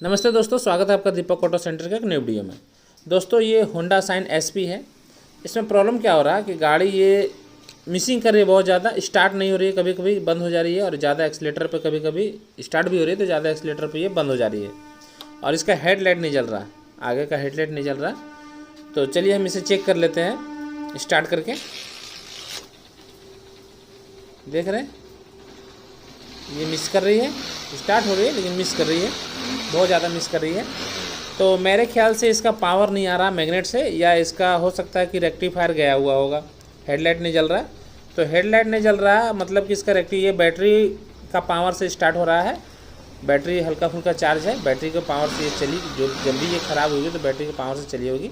नमस्ते दोस्तों, स्वागत है आपका दीपक ऑटो सेंटर के एक नई वीडियो में। दोस्तों ये होंडा साइन एसपी है। इसमें प्रॉब्लम क्या हो रहा है कि गाड़ी ये मिसिंग कर रही है, बहुत ज़्यादा स्टार्ट नहीं हो रही है, कभी कभी बंद हो जा रही है और ज़्यादा एक्सीलेटर पे कभी कभी स्टार्ट भी हो रही है तो ज़्यादा एक्सीलेटर पे ये बंद हो जा रही है। और इसका हेडलाइट नहीं जल रहा, आगे का हेडलाइट नहीं जल रहा। तो चलिए हम इसे चेक कर लेते हैं स्टार्ट करके। देख रहे हैं ये मिस कर रही है, स्टार्ट हो रही है लेकिन मिस कर रही है, बहुत ज़्यादा मिस कर रही है। तो मेरे ख्याल से इसका पावर नहीं आ रहा मैग्नेट से, या इसका हो सकता है कि रेक्टिफायर गया हुआ होगा। हेडलाइट नहीं जल रहा है, तो हेडलाइट नहीं जल रहा है मतलब कि इसका ये बैटरी का पावर से स्टार्ट हो रहा है। बैटरी हल्का फुल्का चार्ज है, बैटरी के पावर से ये चली। जो जब भी ये ख़राब होगी तो बैटरी के पावर से चली होगी।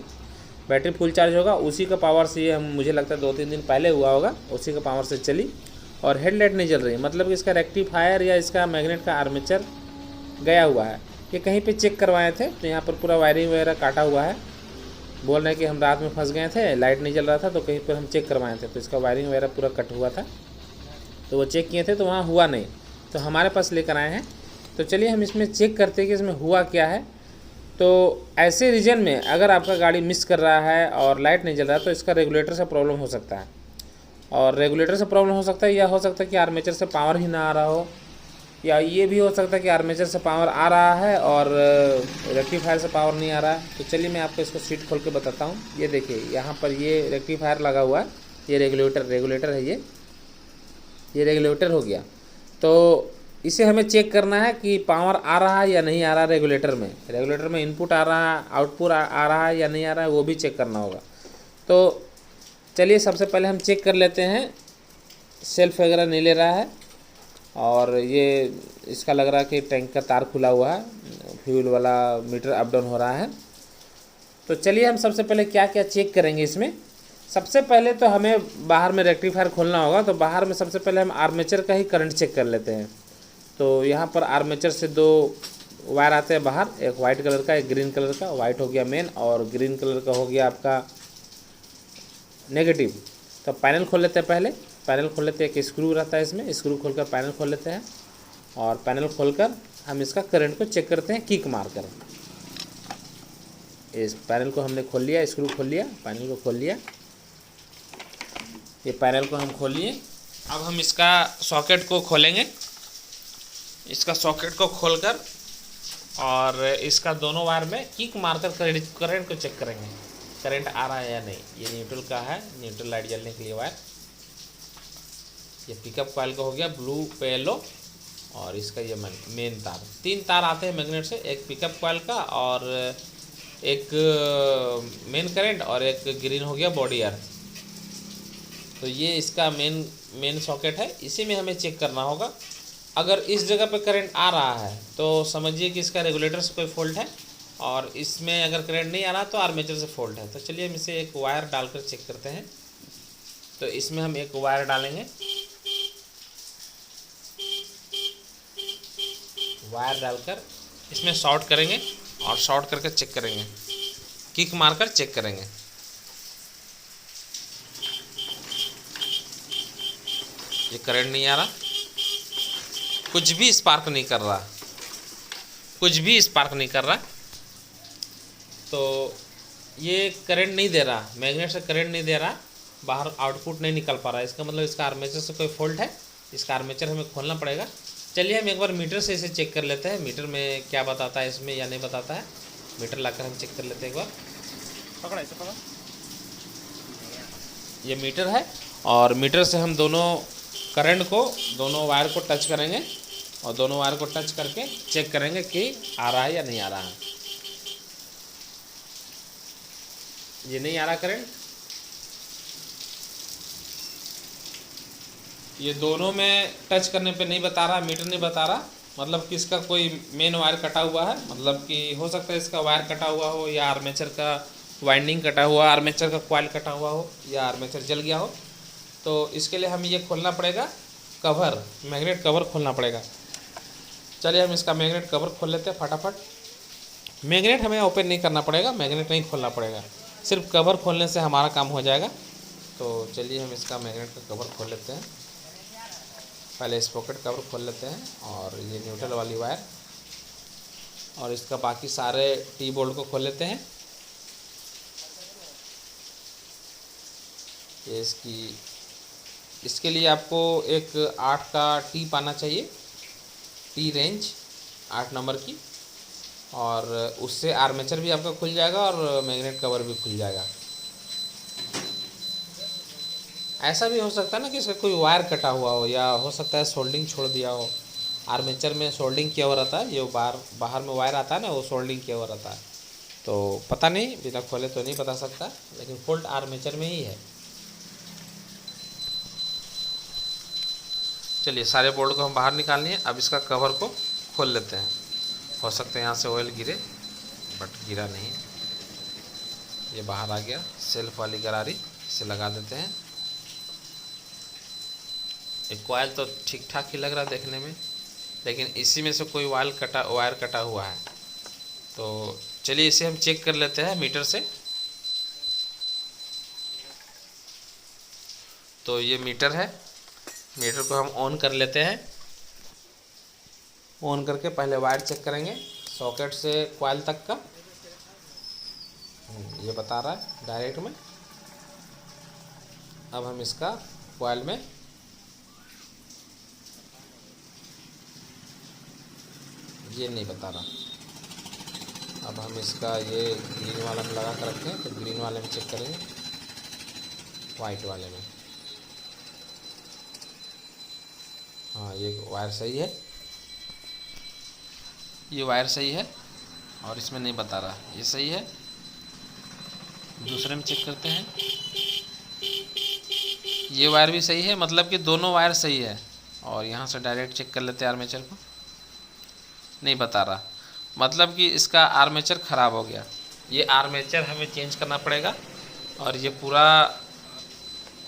बैटरी फुल चार्ज होगा, उसी का पावर से ये मुझे लगता है 2-3 दिन पहले हुआ होगा, उसी का पावर से चली। और हेडलाइट नहीं जल रही, मतलब कि इसका रेक्टिफायर या इसका मैग्नेट का आर्मेचर गया हुआ है। ये कहीं पे चेक करवाए थे तो यहाँ पर पूरा वायरिंग वगैरह काटा हुआ है। बोल रहे हैं कि हम रात में फंस गए थे, लाइट नहीं जल रहा था, तो कहीं पर हम चेक करवाए थे तो इसका वायरिंग वगैरह पूरा कट हुआ था। तो वो चेक किए थे तो वहाँ हुआ नहीं, तो हमारे पास लेकर आए हैं। तो चलिए हम इसमें चेक करते हैं कि इसमें हुआ क्या है। तो ऐसे रीजन में अगर आपका गाड़ी मिस कर रहा है और लाइट नहीं जल रहा है तो इसका रेगुलेटर से प्रॉब्लम हो सकता है। और रेगुलेटर से प्रॉब्लम हो सकता है, या हो सकता है कि आर्मेचर से पावर ही ना आ रहा हो, या ये भी हो सकता है कि आर्मेचर से पावर आ रहा है और रेक्टिफायर से पावर नहीं आ रहा है। तो चलिए मैं आपको इसको सीट खोल के बताता हूँ। ये देखिए यहाँ पर ये रेक्टिफायर लगा हुआ है, ये रेगुलेटर है, ये रेगुलेटर हो गया। तो इसे हमें चेक करना है कि पावर आ रहा है या नहीं आ रहा है। रेगुलेटर में इनपुट आ रहा है, आउटपुट आ रहा है या नहीं आ रहा है, वो भी चेक करना होगा। तो चलिए सबसे पहले हम चेक कर लेते हैं। सेल्फ वगैरह नहीं ले रहा है और ये इसका लग रहा है कि टैंक का तार खुला हुआ है, फ्यूल वाला मीटर अप डाउन हो रहा है। तो चलिए हम सबसे पहले क्या क्या चेक करेंगे इसमें। सबसे पहले तो हमें बाहर में रेक्टिफायर खोलना होगा, तो बाहर में सबसे पहले हम आर्मेचर का ही करंट चेक कर लेते हैं। तो यहाँ पर आर्मेचर से 2 वायर आते हैं बाहर, एक वाइट कलर का, एक ग्रीन कलर का। वाइट हो गया मेन और ग्रीन कलर का हो गया आपका नेगेटिव। तो पैनल खोल लेते हैं, पहले पैनल खोल लेते हैं। एक स्क्रू रहता है इसमें, स्क्रू खोलकर पैनल खोल लेते हैं और पैनल खोलकर हम इसका करंट को चेक करते हैं किक मारकर। इस पैनल को हमने खोल लिया, स्क्रू खोल लिया, पैनल को खोल लिया। ये पैनल को हम खोल लिए। अब हम इसका सॉकेट को खोलेंगे। इसका सॉकेट को खोलकर और इसका दोनों वायर में किक मारकर करंट को चेक करेंगे, करंट आ रहा है या नहीं। ये न्यूट्रल का है, न्यूट्रल लाइट जलने के लिए वायर। ये पिकअप कॉइल का हो गया ब्लू पे येलो, और इसका ये मेन तार। 3 तार आते हैं मैग्नेट से, एक पिकअप कॉइल का और एक मेन करंट और एक ग्रीन हो गया बॉडी अर्थ। तो ये इसका मेन सॉकेट है, इसी में हमें चेक करना होगा। अगर इस जगह पे करंट आ रहा है तो समझिए कि इसका रेगुलेटर से कोई फॉल्ट है, और इसमें अगर करंट नहीं आ रहा तो आर्मेचर से फॉल्ट है। तो चलिए हम इसे एक वायर डालकर चेक करते हैं। तो इसमें हम एक वायर डालेंगे, वायर डालकर इसमें शॉर्ट करेंगे और शॉर्ट करके चेक करेंगे, किक मारकर चेक करेंगे। ये करंट नहीं आ रहा, कुछ भी स्पार्क नहीं कर रहा, कुछ भी स्पार्क नहीं कर रहा। तो ये करंट नहीं दे रहा, मैग्नेट से करंट नहीं दे रहा, बाहर आउटपुट नहीं निकल पा रहा है। इसका मतलब इसका आर्मेचर से कोई फॉल्ट है। इसका आर्मेचर हमें खोलना पड़ेगा। चलिए हम एक बार मीटर से इसे चेक कर लेते हैं, मीटर में क्या बताता है इसमें या नहीं बताता है। मीटर लाकर हम चेक कर लेते हैं एक बार। पकड़ा इसे, पकड़ा। ये मीटर है और मीटर से हम दोनों करंट को, दोनों वायर को टच करेंगे और दोनों वायर को टच करके चेक करेंगे कि आ रहा है या नहीं आ रहा है। ये नहीं आ रहा करंट। ये दोनों में टच करने पे नहीं बता रहा, मीटर नहीं बता रहा, मतलब कि इसका कोई मेन वायर कटा हुआ है। मतलब कि हो सकता है इसका वायर कटा हुआ हो, या आर्मेचर का वाइंडिंग कटा हुआ, आर्मेचर का कॉइल कटा हुआ हो, या आर्मेचर जल गया हो। तो इसके लिए हमें ये खोलना पड़ेगा, कवर, मैग्नेट कवर खोलना पड़ेगा। चलिए हम इसका मैग्नेट कवर खोल लेते हैं फटाफट। मैग्नेट हमें ओपन नहीं करना पड़ेगा, मैग्नेट नहीं खोलना पड़ेगा, सिर्फ कवर खोलने से हमारा काम हो जाएगा। तो चलिए हम इसका मैग्नेट का कवर खोल लेते हैं। पहले इस पॉकेट कवर खोल लेते हैं और ये न्यूट्रल वाली वायर और इसका बाकी सारे टी बोल्ट को खोल लेते हैं। ये इसके लिए आपको एक 8 का टी पाना चाहिए, टी रेंज 8 नंबर की, और उससे आर्मेचर भी आपका खुल जाएगा और मैग्नेट कवर भी खुल जाएगा। ऐसा भी हो सकता है ना कि इसका कोई वायर कटा हुआ हो, या हो सकता है सोल्डिंग छोड़ दिया हो। आर्मेचर में सोल्डिंग किया हुआ रहता है, जो बाहर में वायर आता है ना, वो सोल्डिंग किया हुआ रहता है। तो पता नहीं, बिना खोले तो नहीं बता सकता, लेकिन फॉल्ट आर्मेचर में ही है। चलिए सारे बोल्ट को हम बाहर निकाल लिए। अब इसका कवर को खोल लेते हैं। हो सकता है यहाँ से ऑयल गिरे, बट गिरा नहीं। ये बाहर आ गया। सेल्फ वाली गरारी इसे लगा देते हैं। एक कॉइल तो ठीक ठाक ही लग रहा है देखने में, लेकिन इसी में से कोई वायर कटा हुआ है। तो चलिए इसे हम चेक कर लेते हैं मीटर से। तो ये मीटर है, मीटर को हम ऑन कर लेते हैं। ऑन करके पहले वायर चेक करेंगे सॉकेट से कॉइल तक का। ये बता रहा है डायरेक्ट में। अब हम इसका कॉइल में ये नहीं बता रहा। अब हम इसका ये ग्रीन वाला में लगा कर रखें, तो ग्रीन वाले में चेक करेंगे, वाइट वाले में। हाँ, ये वायर सही है, ये वायर सही है, और इसमें नहीं बता रहा, ये सही है। दूसरे में चेक करते हैं, ये वायर भी सही है, मतलब कि दोनों वायर सही है। और यहाँ से डायरेक्ट चेक कर लेते हैं आर्मेचर को, नहीं बता रहा, मतलब कि इसका आर्मेचर ख़राब हो गया। ये आर्मेचर हमें चेंज करना पड़ेगा। और ये पूरा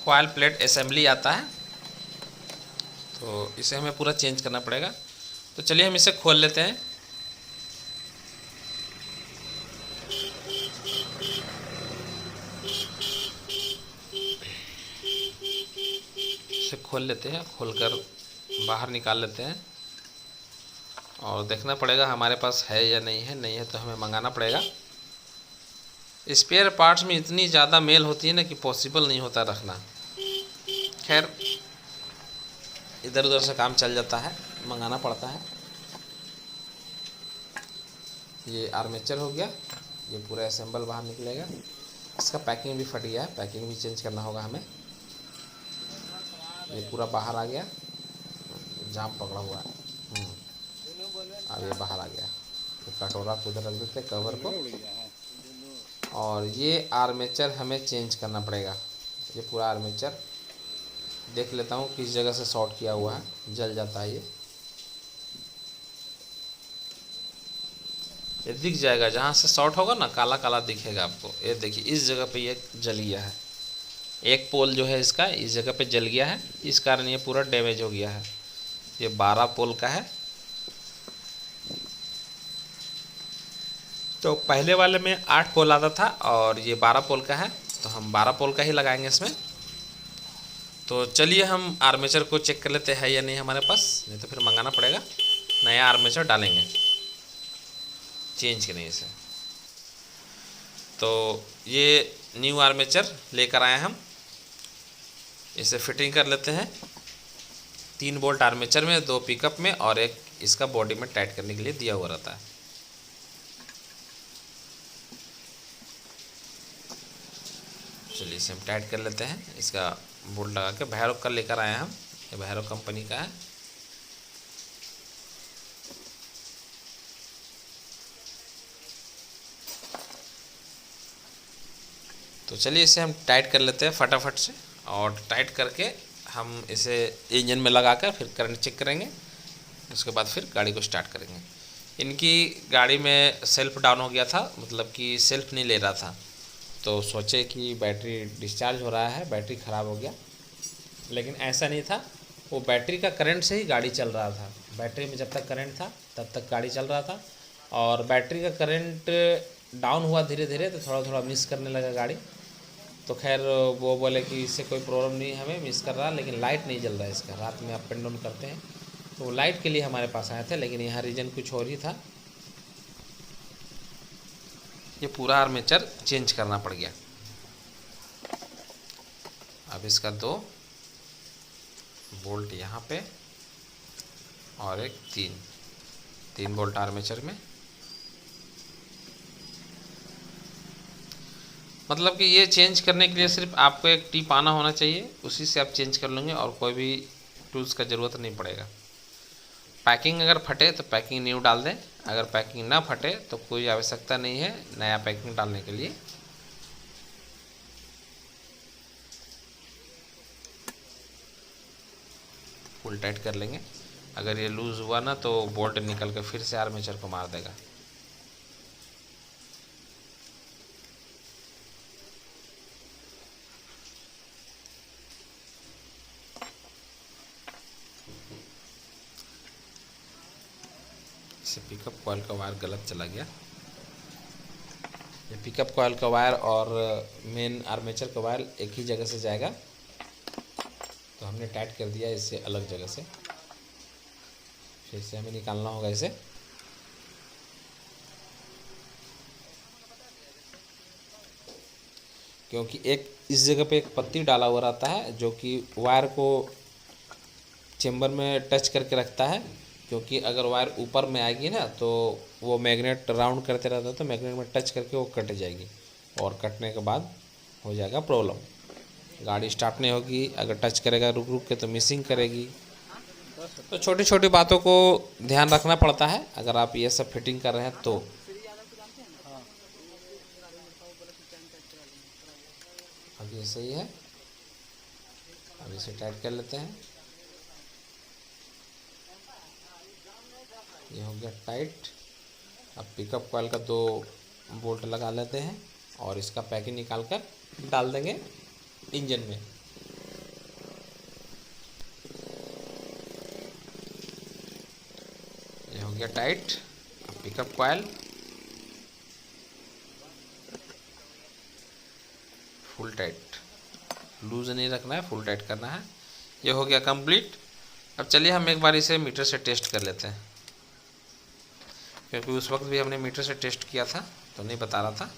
कॉइल प्लेट असेंबली आता है, तो इसे हमें पूरा चेंज करना पड़ेगा। तो चलिए हम इसे खोल लेते हैं। इसे खोल लेते हैं, खोलकर बाहर निकाल लेते हैं, और देखना पड़ेगा हमारे पास है या नहीं है। नहीं है तो हमें मंगाना पड़ेगा। स्पेयर पार्ट्स में इतनी ज़्यादा मेल होती है ना कि पॉसिबल नहीं होता रखना। खैर, इधर उधर से काम चल जाता है, मंगाना पड़ता है। ये आर्मेचर हो गया, ये पूरा असेंबल बाहर निकलेगा। इसका पैकिंग भी फट गया है, पैकिंग भी चेंज करना होगा हमें। ये पूरा बाहर आ गया, जाम पकड़ा हुआ है। अब ये बाहर आ गया। तो कटोरा को उधर रख देते हैं, कवर को। और ये आर्मेचर हमें चेंज करना पड़ेगा। ये पूरा आर्मेचर देख लेता हूँ किस जगह से शॉर्ट किया हुआ है, जल जाता है ये दिख जाएगा। जहाँ से शॉर्ट होगा ना, काला काला दिखेगा आपको। ये देखिए, इस जगह पे ये जल गया है। एक पोल जो है इसका इस जगह पे जल गया है, इस कारण ये पूरा डैमेज हो गया है। ये 12 पोल का है। तो पहले वाले में 8 पोल आता था, और ये 12 पोल का है, तो हम 12 पोल का ही लगाएंगे इसमें। तो चलिए हम आर्मेचर को चेक कर लेते हैं या नहीं हमारे पास, नहीं तो फिर मंगाना पड़ेगा। नया आर्मेचर डालेंगे, चेंज करेंगे इसे। तो ये न्यू आर्मेचर लेकर आए हम, इसे फिटिंग कर लेते हैं। 3 बोल्ट आर्मेचर में, 2 पिकअप में, और एक इसका बॉडी में टाइट करने के लिए दिया हुआ रहता है। चलिए इसे हम टाइट कर लेते हैं। इसका बोल्ट लगा के भैरव का लेकर आए हम, ये भैरव कंपनी का है। तो चलिए इसे हम टाइट कर लेते हैं फटाफट से, और टाइट करके हम इसे इंजन में लगाकर फिर करंट चेक करेंगे। उसके बाद फिर गाड़ी को स्टार्ट करेंगे। इनकी गाड़ी में सेल्फ डाउन हो गया था, मतलब कि सेल्फ नहीं ले रहा था। तो सोचे कि बैटरी डिस्चार्ज हो रहा है, बैटरी ख़राब हो गया, लेकिन ऐसा नहीं था। वो बैटरी का करंट से ही गाड़ी चल रहा था। बैटरी में जब तक करंट था तब तक गाड़ी चल रहा था, और बैटरी का करंट डाउन हुआ धीरे धीरे, तो थोड़ा थोड़ा मिस करने लगा गाड़ी। तो खैर वो बोले कि इससे कोई प्रॉब्लम नहीं, हमें मिस कर रहा, लेकिन लाइट नहीं जल रहा है इसका। रात में अप एंड डाउन करते हैं, तो लाइट के लिए हमारे पास आए थे, लेकिन यहाँ रीज़न कुछ और ही था। ये पूरा आर्मेचर चेंज करना पड़ गया। अब इसका 2 बोल्ट यहाँ पे और एक 3 बोल्ट आर्मेचर में। मतलब कि ये चेंज करने के लिए सिर्फ आपको एक टिप आना होना चाहिए, उसी से आप चेंज कर लेंगे और कोई भी टूल्स का ज़रूरत नहीं पड़ेगा। पैकिंग अगर फटे तो पैकिंग न्यू डाल दें, अगर पैकिंग ना फटे तो कोई आवश्यकता नहीं है नया पैकिंग डालने के लिए। फुल टाइट कर लेंगे। अगर ये लूज़ हुआ ना तो बोल्ट निकल के फिर से आर्मेचर को मार देगा। इसे पिकअप कॉइल का वायर गलत चला गया। ये पिकअप कॉइल का वायर और मेन आर्मेचर का वायर एक ही जगह से जाएगा, तो हमने टाइट कर दिया इससे अलग जगह से। फिर से हमें निकालना होगा इसे। क्योंकि एक इस जगह पे एक पत्ती डाला हुआ रहता है जो कि वायर को चेम्बर में टच करके रखता है। क्योंकि अगर वायर ऊपर में आएगी ना तो वो मैग्नेट राउंड करते रहता है, तो मैग्नेट में टच करके वो कट जाएगी और कटने के बाद हो जाएगा प्रॉब्लम। गाड़ी स्टार्ट नहीं होगी, अगर टच करेगा रुक रुक के तो मिसिंग करेगी। तो छोटी छोटी बातों को ध्यान रखना पड़ता है अगर आप ये सब फिटिंग कर रहे हैं तो। अब ये सही है, अब इसे टाइट कर लेते हैं। ये हो गया टाइट। अब पिकअप कॉइल का 2 बोल्ट लगा लेते हैं और इसका पैकिंग निकाल कर डाल देंगे इंजन में। ये हो गया टाइट। अब pickup coil full tight, loose नहीं रखना है, फुल टाइट करना है। ये हो गया कंप्लीट। अब चलिए हम एक बार इसे मीटर से टेस्ट कर लेते हैं, क्योंकि उस वक्त भी हमने मीटर से टेस्ट किया था तो नहीं बता रहा था।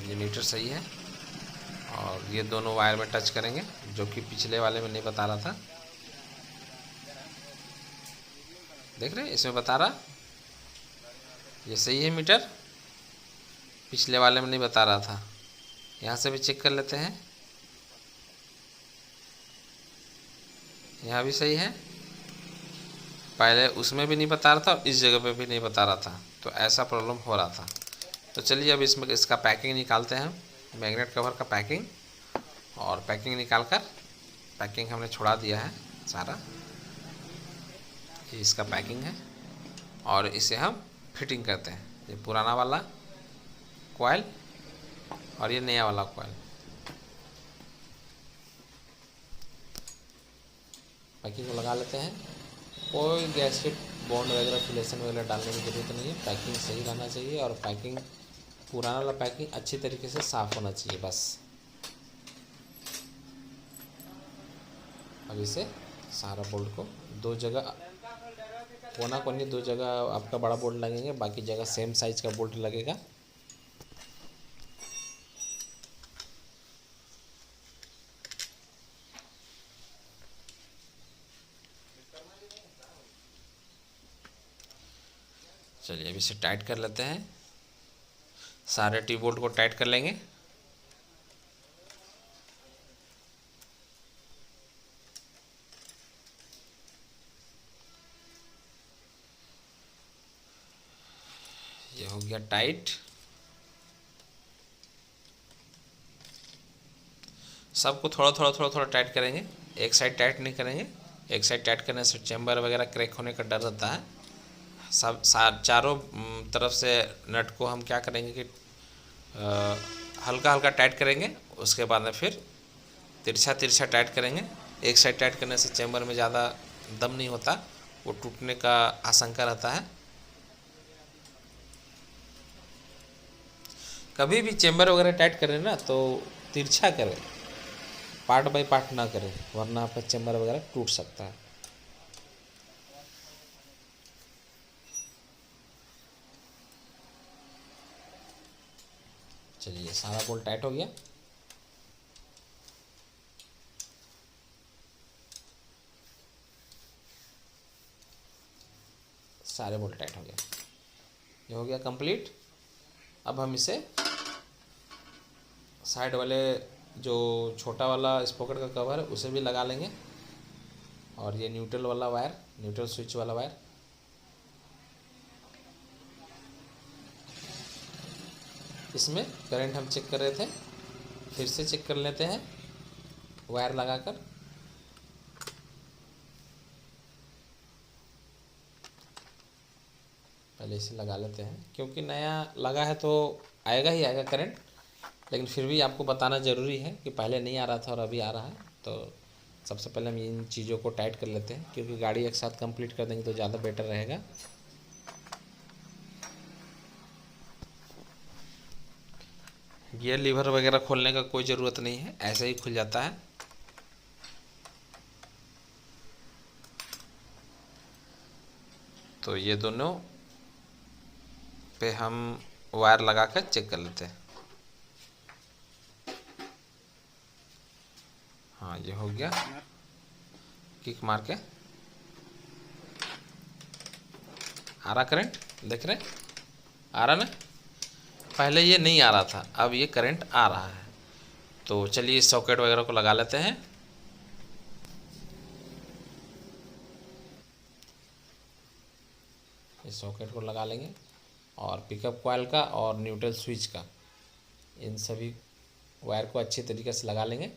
ये मीटर सही है और ये दोनों वायर में टच करेंगे जो कि पिछले वाले में नहीं बता रहा था। देख रहे हैं, इसमें बता रहा ये सही है मीटर, पिछले वाले में नहीं बता रहा था। यहाँ से भी चेक कर लेते हैं, यहाँ भी सही है, पहले उसमें भी नहीं बता रहा था और इस जगह पे भी नहीं बता रहा था, तो ऐसा प्रॉब्लम हो रहा था। तो चलिए अब इसमें इसका पैकिंग निकालते हैं, मैग्नेट कवर का पैकिंग। और पैकिंग निकाल कर, पैकिंग हमने छुड़ा दिया है सारा, ये इसका पैकिंग है और इसे हम फिटिंग करते हैं। ये पुराना वाला कॉइल और ये नया वाला कॉइल। पैकिंग को लगा लेते हैं। कोई गैसकेट बॉन्ड वगैरह फिलेशन वगैरह डालने की ज़रूरत नहीं है, पैकिंग सही रहना चाहिए और पैकिंग पुराना वाला पैकिंग अच्छी तरीके से साफ़ होना चाहिए बस। अब इसे सारा बोल्ट को 2 जगह, कोना कोनी 2 जगह आपका बड़ा बोल्ट लगेंगे, बाकी जगह सेम साइज का बोल्ट लगेगा। चलिए अब इसे टाइट कर लेते हैं, सारे टी बोल्ट को टाइट कर लेंगे। ये हो गया टाइट। सबको थोड़ा थोड़ा टाइट करेंगे, एक साइड टाइट नहीं करेंगे। एक साइड टाइट करने से चेम्बर वगैरह क्रैक होने का डर रहता है। सब चारों तरफ से नट को हम क्या करेंगे कि हल्का हल्का टाइट करेंगे, उसके बाद में फिर तिरछा टाइट करेंगे। एक साइड टाइट करने से चेम्बर में ज़्यादा दम नहीं होता, वो टूटने का आशंका रहता है। कभी भी चेम्बर वगैरह टाइट करें ना तो तिरछा करें, पार्ट बाय पार्ट ना करें, वरना आपका चेम्बर वगैरह टूट सकता है। चलिए सारा बोल्ट टाइट हो गया। सारे बोल्ट टाइट हो गया, ये हो गया कंप्लीट। अब हम इसे साइड वाले जो छोटा वाला स्पॉकेट का कवर है उसे भी लगा लेंगे, और ये न्यूट्रल वाला वायर, न्यूट्रल स्विच वाला वायर इसमें करंट हम चेक कर रहे थे, फिर से चेक कर लेते हैं वायर लगाकर। पहले इसे लगा लेते हैं, क्योंकि नया लगा है तो आएगा ही आएगा करंट, लेकिन फिर भी आपको बताना ज़रूरी है कि पहले नहीं आ रहा था और अभी आ रहा है। तो सबसे पहले हम इन चीज़ों को टाइट कर लेते हैं, क्योंकि गाड़ी एक साथ कंप्लीट कर देंगे तो ज़्यादा बेटर रहेगा। गियर लीवर वगैरह खोलने का कोई ज़रूरत नहीं है, ऐसे ही खुल जाता है। तो ये दोनों पे हम वायर लगाकर चेक कर लेते हैं। हाँ ये हो गया, किक मार के आ रहा करंट, देख रहे आ रहा ना, पहले ये नहीं आ रहा था, अब ये करंट आ रहा है। तो चलिए इस सॉकेट वगैरह को लगा लेते हैं। इस सॉकेट को लगा लेंगे, और पिकअप कॉइल का और न्यूट्रल स्विच का, इन सभी वायर को अच्छी तरीके से लगा लेंगे।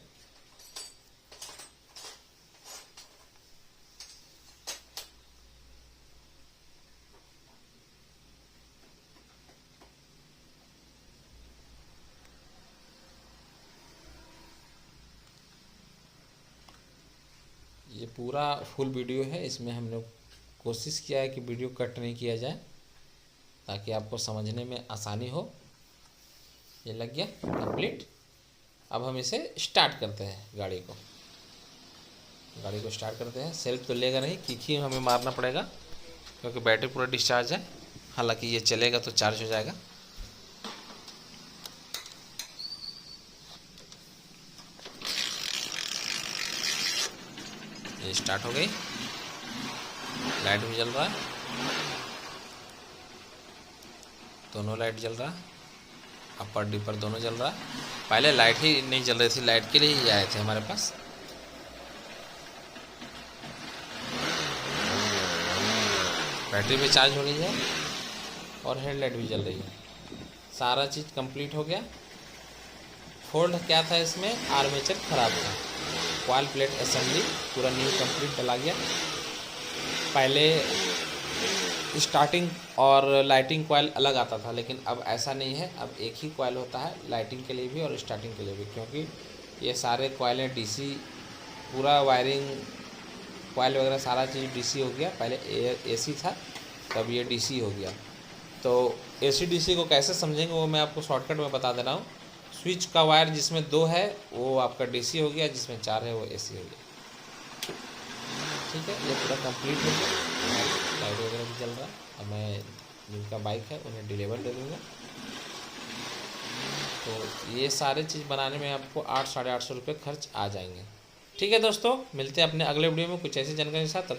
ये पूरा फुल वीडियो है, इसमें हमने कोशिश किया है कि वीडियो कट नहीं किया जाए, ताकि आपको समझने में आसानी हो। ये लग गया कंप्लीट। अब हम इसे स्टार्ट करते हैं, गाड़ी को स्टार्ट करते हैं। सेल्फ तो लेगा नहीं, किक ही हमें मारना पड़ेगा, क्योंकि बैटरी पूरा डिस्चार्ज है। हालांकि ये चलेगा तो चार्ज हो जाएगा। ये स्टार्ट हो गई, लाइट भी जल रहा है, दोनों लाइट जल रहा है, अपर डिपर दोनों जल रहा है। पहले लाइट ही नहीं जल रही थी, लाइट के लिए ही आए थे हमारे पास। बैटरी भी चार्ज हो रही है और हेडलाइट भी जल रही है। सारा चीज़ कंप्लीट हो गया। फोल्ड क्या था इसमें, आर्मेचर ख़राब था, कॉइल प्लेट असेंबली पूरा न्यू कंप्लीट डला गया। पहले स्टार्टिंग और लाइटिंग कॉइल अलग आता था, लेकिन अब ऐसा नहीं है, अब एक ही कॉइल होता है लाइटिंग के लिए भी और स्टार्टिंग के लिए भी, क्योंकि ये सारे कॉइलें डीसी, पूरा वायरिंग कॉइल वगैरह सारा चीज़ डीसी हो गया। पहले एसी था, तब ये डीसी हो गया। तो एसी डीसी को कैसे समझेंगे वो मैं आपको शॉर्टकट में बता दे रहा हूँ। स्विच का वायर जिसमें 2 है वो आपका डीसी हो गया, जिसमें 4 है वो एसी हो गया। ठीक है, ये पूरा कंप्लीट हो गया। लाइट वगैरह भी चल रहा है। अब मैं जिनका बाइक है उन्हें डिलीवर दे दूँगा। तो ये सारे चीज़ बनाने में आपको 800-850 रुपये खर्च आ जाएंगे। ठीक है दोस्तों, मिलते हैं अपने अगले वीडियो में कुछ ऐसी जानकारी के साथ।